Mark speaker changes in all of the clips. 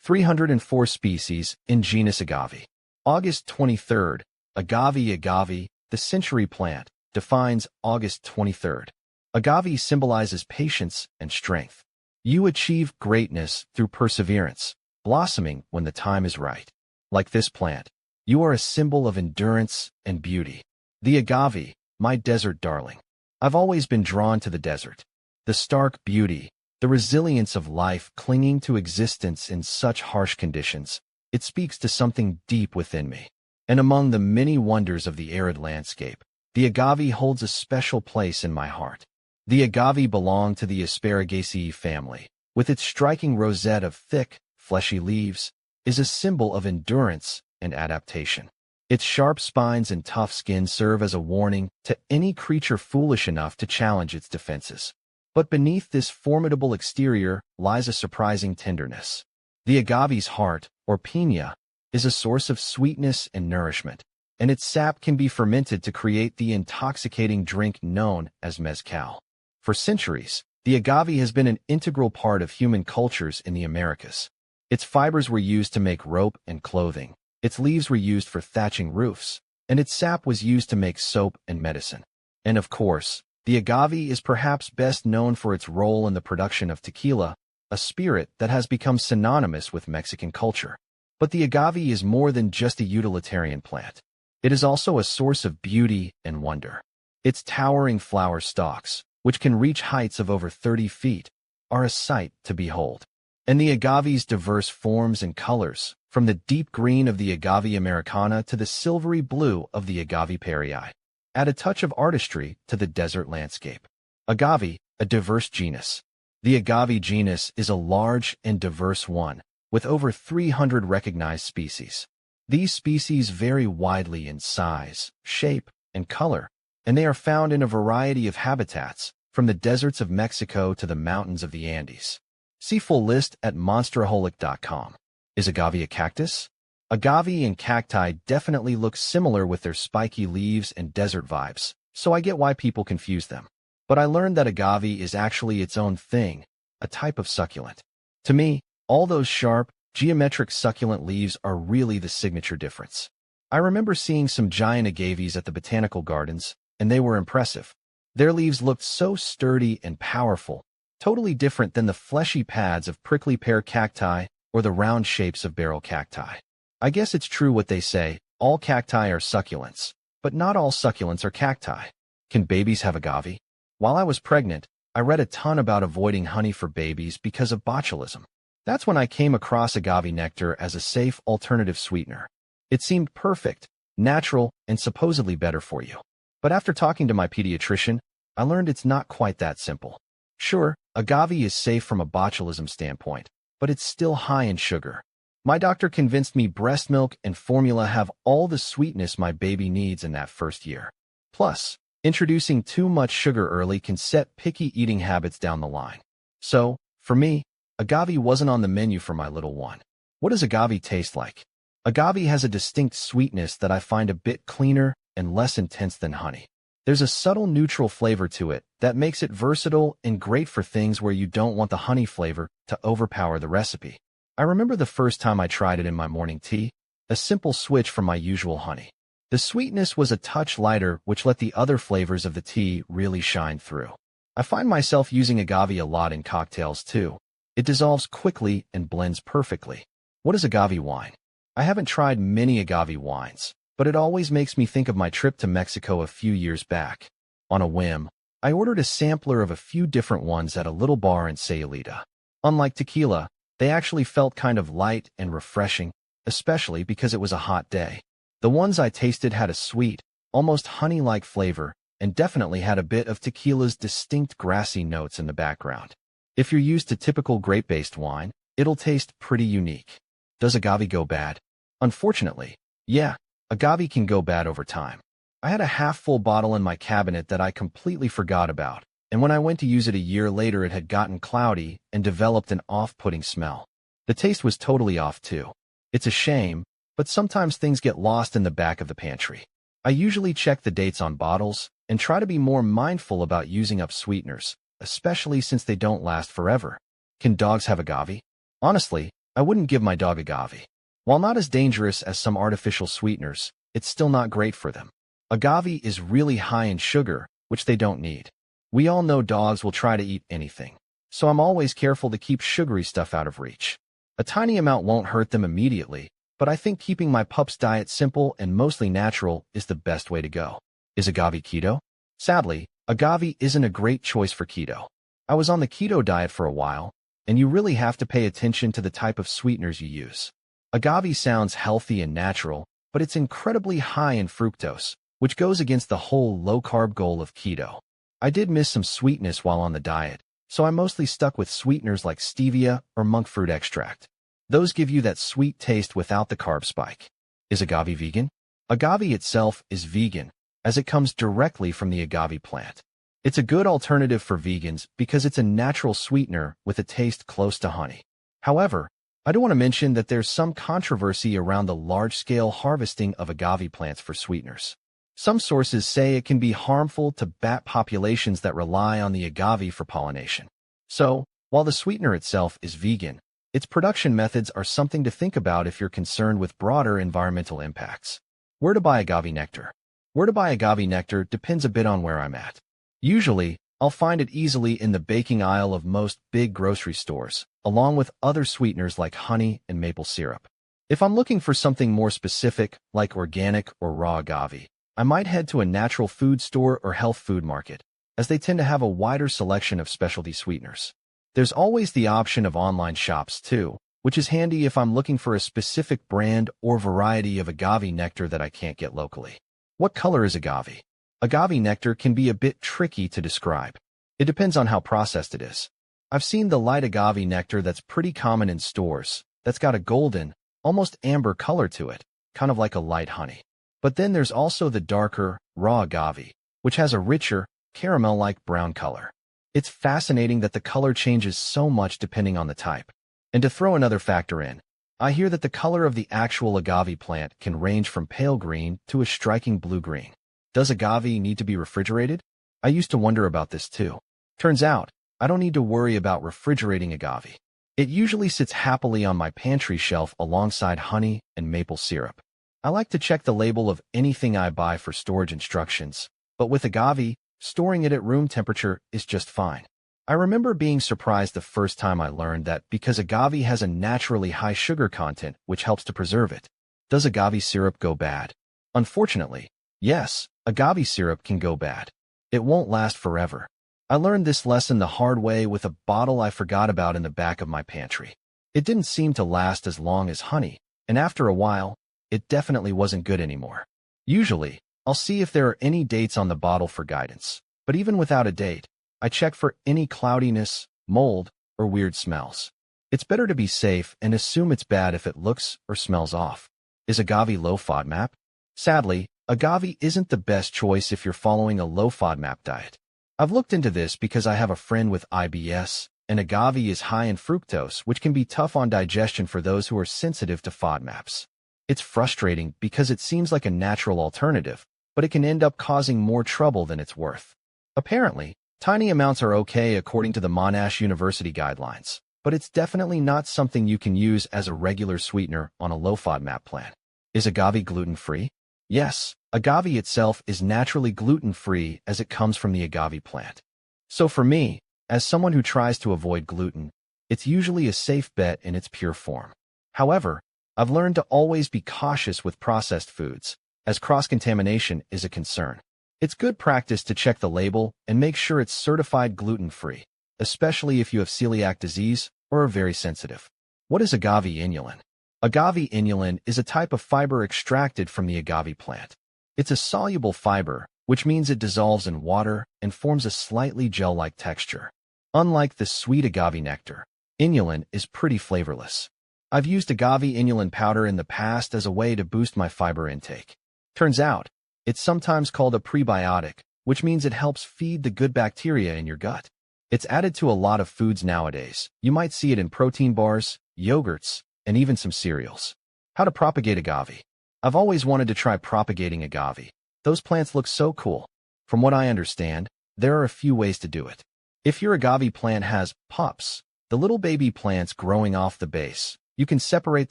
Speaker 1: 304 species in genus Agave. August 23rd. Agave, the century plant, defines August 23rd. Agave symbolizes patience and strength. You achieve greatness through perseverance, blossoming when the time is right. Like this plant, you are a symbol of endurance and beauty. The agave, my desert darling. I've always been drawn to the desert. The stark beauty, the resilience of life clinging to existence in such harsh conditions. It speaks to something deep within me. And among the many wonders of the arid landscape, the agave holds a special place in my heart. The agave belonged to the Asparagaceae family, with its striking rosette of thick, fleshy leaves, is a symbol of endurance and adaptation. Its sharp spines and tough skin serve as a warning to any creature foolish enough to challenge its defenses. But beneath this formidable exterior lies a surprising tenderness. The agave's heart, or piña, is a source of sweetness and nourishment, and its sap can be fermented to create the intoxicating drink known as mezcal. For centuries, the agave has been an integral part of human cultures in the Americas. Its fibers were used to make rope and clothing, its leaves were used for thatching roofs, and its sap was used to make soap and medicine. And of course, the agave is perhaps best known for its role in the production of tequila, a spirit that has become synonymous with Mexican culture. But the agave is more than just a utilitarian plant. It is also a source of beauty and wonder. Its towering flower stalks, which can reach heights of over 30 feet, are a sight to behold. And the agave's diverse forms and colors, from the deep green of the agave americana to the silvery blue of the agave perii, add a touch of artistry to the desert landscape. Agave, a diverse genus. The agave genus is a large and diverse one, with over 300 recognized species. These species vary widely in size, shape, and color, and they are found in a variety of habitats, from the deserts of Mexico to the mountains of the Andes. See full list at monsterholic.com. Is agave a cactus? Agave and cacti definitely look similar with their spiky leaves and desert vibes, so I get why people confuse them. But I learned that agave is actually its own thing, a type of succulent. To me, all those sharp, geometric succulent leaves are really the signature difference. I remember seeing some giant agaves at the botanical gardens, and they were impressive. Their leaves looked so sturdy and powerful, totally different than the fleshy pads of prickly pear cacti or the round shapes of barrel cacti. I guess it's true what they say, all cacti are succulents, but not all succulents are cacti. Can babies have agave? While I was pregnant, I read a ton about avoiding honey for babies because of botulism. That's when I came across agave nectar as a safe alternative sweetener. It seemed perfect, natural, and supposedly better for you. But after talking to my pediatrician, I learned it's not quite that simple. Sure, agave is safe from a botulism standpoint, but it's still high in sugar. My doctor convinced me breast milk and formula have all the sweetness my baby needs in that first year. Plus, introducing too much sugar early can set picky eating habits down the line. So, for me, agave wasn't on the menu for my little one. What does agave taste like? Agave has a distinct sweetness that I find a bit cleaner and less intense than honey. There's a subtle neutral flavor to it that makes it versatile and great for things where you don't want the honey flavor to overpower the recipe. I remember the first time I tried it in my morning tea, a simple switch from my usual honey. The sweetness was a touch lighter, which let the other flavors of the tea really shine through. I find myself using agave a lot in cocktails too. It dissolves quickly and blends perfectly. What is agave wine? I haven't tried many agave wines, but it always makes me think of my trip to Mexico a few years back. On a whim, I ordered a sampler of a few different ones at a little bar in Sayulita. Unlike tequila, they actually felt kind of light and refreshing, especially because it was a hot day. The ones I tasted had a sweet, almost honey-like flavor, and definitely had a bit of tequila's distinct grassy notes in the background. If you're used to typical grape-based wine, it'll taste pretty unique. Does agave go bad? Unfortunately, yeah, agave can go bad over time. I had a half-full bottle in my cabinet that I completely forgot about, and when I went to use it a year later it had gotten cloudy and developed an off-putting smell. The taste was totally off too. It's a shame, but sometimes things get lost in the back of the pantry. I usually check the dates on bottles and try to be more mindful about using up sweeteners, especially since they don't last forever. Can dogs have agave? Honestly, I wouldn't give my dog agave. While not as dangerous as some artificial sweeteners, it's still not great for them. Agave is really high in sugar, which they don't need. We all know dogs will try to eat anything, so I'm always careful to keep sugary stuff out of reach. A tiny amount won't hurt them immediately, but I think keeping my pup's diet simple and mostly natural is the best way to go. Is agave keto? Sadly, agave isn't a great choice for keto. I was on the keto diet for a while, and you really have to pay attention to the type of sweeteners you use. Agave sounds healthy and natural, but it's incredibly high in fructose, which goes against the whole low-carb goal of keto. I did miss some sweetness while on the diet, so I mostly stuck with sweeteners like stevia or monk fruit extract. Those give you that sweet taste without the carb spike. Is agave vegan? Agave itself is vegan, as it comes directly from the agave plant. It's a good alternative for vegans because it's a natural sweetener with a taste close to honey. However, I do want to mention that there's some controversy around the large-scale harvesting of agave plants for sweeteners. Some sources say it can be harmful to bat populations that rely on the agave for pollination. So, while the sweetener itself is vegan, its production methods are something to think about if you're concerned with broader environmental impacts. Where to buy agave nectar? Where to buy agave nectar depends a bit on where I'm at. Usually, I'll find it easily in the baking aisle of most big grocery stores, along with other sweeteners like honey and maple syrup. If I'm looking for something more specific, like organic or raw agave, I might head to a natural food store or health food market, as they tend to have a wider selection of specialty sweeteners. There's always the option of online shops too, which is handy if I'm looking for a specific brand or variety of agave nectar that I can't get locally. What color is agave? Agave nectar can be a bit tricky to describe. It depends on how processed it is. I've seen the light agave nectar that's pretty common in stores, that's got a golden, almost amber color to it, kind of like a light honey. But then there's also the darker, raw agave, which has a richer, caramel-like brown color. It's fascinating that the color changes so much depending on the type. And to throw another factor in, I hear that the color of the actual agave plant can range from pale green to a striking blue-green. Does agave need to be refrigerated? I used to wonder about this too. Turns out, I don't need to worry about refrigerating agave. It usually sits happily on my pantry shelf alongside honey and maple syrup. I like to check the label of anything I buy for storage instructions, but with agave, storing it at room temperature is just fine. I remember being surprised the first time I learned that because agave has a naturally high sugar content, which helps to preserve it. Does agave syrup go bad? Unfortunately, yes, agave syrup can go bad. It won't last forever. I learned this lesson the hard way with a bottle I forgot about in the back of my pantry. It didn't seem to last as long as honey, and after a while, it definitely wasn't good anymore. Usually, I'll see if there are any dates on the bottle for guidance, but even without a date, I check for any cloudiness, mold, or weird smells. It's better to be safe and assume it's bad if it looks or smells off. Is agave low FODMAP? Sadly, agave isn't the best choice if you're following a low FODMAP diet. I've looked into this because I have a friend with IBS, and agave is high in fructose, which can be tough on digestion for those who are sensitive to FODMAPs. It's frustrating because it seems like a natural alternative, but it can end up causing more trouble than it's worth. Apparently, tiny amounts are okay according to the Monash University guidelines, but it's definitely not something you can use as a regular sweetener on a low FODMAP plan. Is agave gluten-free? Yes, agave itself is naturally gluten-free as it comes from the agave plant. So for me, as someone who tries to avoid gluten, it's usually a safe bet in its pure form. However, I've learned to always be cautious with processed foods, as cross-contamination is a concern. It's good practice to check the label and make sure it's certified gluten-free, especially if you have celiac disease or are very sensitive. What is agave inulin? Agave inulin is a type of fiber extracted from the agave plant. It's a soluble fiber, which means it dissolves in water and forms a slightly gel-like texture. Unlike the sweet agave nectar, inulin is pretty flavorless. I've used agave inulin powder in the past as a way to boost my fiber intake. Turns out, it's sometimes called a prebiotic, which means it helps feed the good bacteria in your gut. It's added to a lot of foods nowadays. You might see it in protein bars, yogurts, and even some cereals. How to propagate agave? I've always wanted to try propagating agave. Those plants look so cool. From what I understand, there are a few ways to do it. If your agave plant has pups, the little baby plants growing off the base, You can separate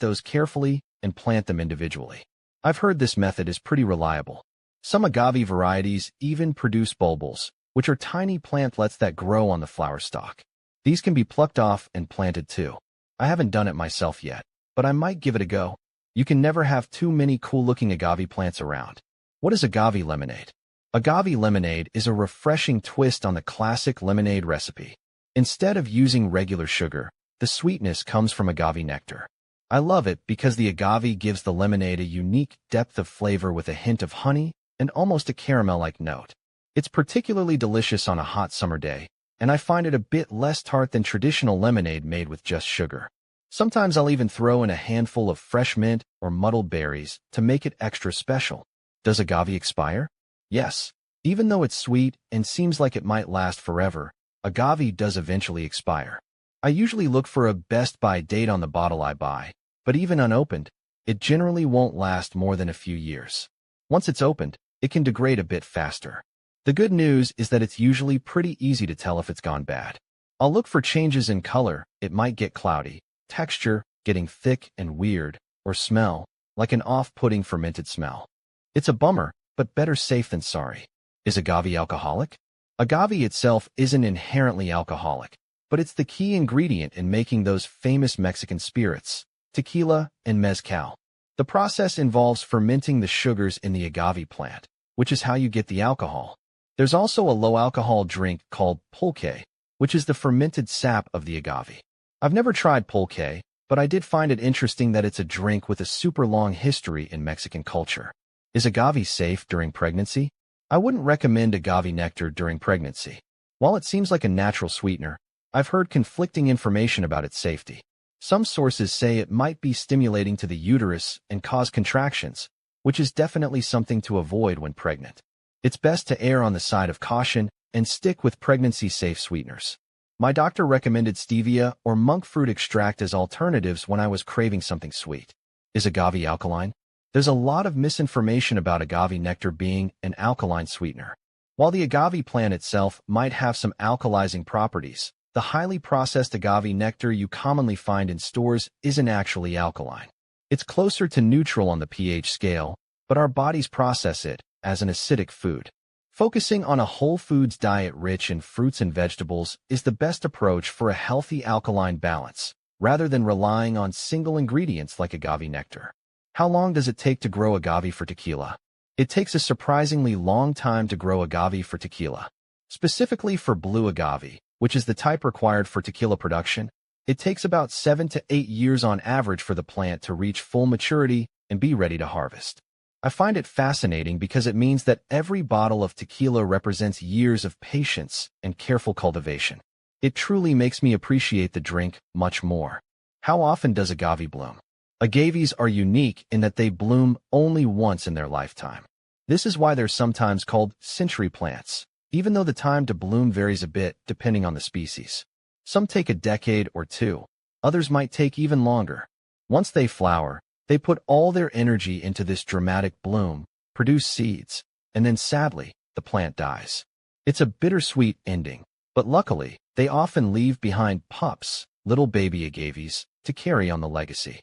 Speaker 1: those carefully and plant them individually. I've heard this method is pretty reliable. Some agave varieties even produce bulbils, which are tiny plantlets that grow on the flower stalk. These can be plucked off and planted too. I haven't done it myself yet, but I might give it a go. You can never have too many cool-looking agave plants around. What is agave lemonade? Agave lemonade is a refreshing twist on the classic lemonade recipe. Instead of using regular sugar, the sweetness comes from agave nectar. I love it because the agave gives the lemonade a unique depth of flavor with a hint of honey and almost a caramel-like note. It's particularly delicious on a hot summer day, and I find it a bit less tart than traditional lemonade made with just sugar. Sometimes I'll even throw in a handful of fresh mint or muddled berries to make it extra special. Does agave expire? Yes. Even though it's sweet and seems like it might last forever, agave does eventually expire. I usually look for a best by date on the bottle I buy, but even unopened, it generally won't last more than a few years. Once it's opened, it can degrade a bit faster. The good news is that it's usually pretty easy to tell if it's gone bad. I'll look for changes in color. It might get cloudy, texture getting thick and weird, or smell like an off-putting fermented smell. It's a bummer, but better safe than sorry. Is agave alcoholic? Agave itself isn't inherently alcoholic, but it's the key ingredient in making those famous Mexican spirits, tequila and mezcal. The process involves fermenting the sugars in the agave plant, which is how you get the alcohol. There's also a low-alcohol drink called pulque, which is the fermented sap of the agave. I've never tried pulque, but I did find it interesting that it's a drink with a super long history in Mexican culture. Is agave safe during pregnancy? I wouldn't recommend agave nectar during pregnancy. While it seems like a natural sweetener, I've heard conflicting information about its safety. Some sources say it might be stimulating to the uterus and cause contractions, which is definitely something to avoid when pregnant. It's best to err on the side of caution and stick with pregnancy-safe sweeteners. My doctor recommended stevia or monk fruit extract as alternatives when I was craving something sweet. Is agave alkaline? There's a lot of misinformation about agave nectar being an alkaline sweetener. While the agave plant itself might have some alkalizing properties, the highly processed agave nectar you commonly find in stores isn't actually alkaline. It's closer to neutral on the pH scale, but our bodies process it as an acidic food. Focusing on a whole foods diet rich in fruits and vegetables is the best approach for a healthy alkaline balance, rather than relying on single ingredients like agave nectar. How long does it take to grow agave for tequila? It takes a surprisingly long time to grow agave for tequila. Specifically for blue agave, which is the type required for tequila production, it takes about 7 to 8 years on average for the plant to reach full maturity and be ready to harvest. I find it fascinating because it means that every bottle of tequila represents years of patience and careful cultivation. It truly makes me appreciate the drink much more. How often does agave bloom? Agaves are unique in that they bloom only once in their lifetime. This is why they're sometimes called century plants, even though the time to bloom varies a bit depending on the species. Some take a decade or two, others might take even longer. Once they flower, they put all their energy into this dramatic bloom, produce seeds, and then sadly, the plant dies. It's a bittersweet ending, but luckily, they often leave behind pups, little baby agaves, to carry on the legacy.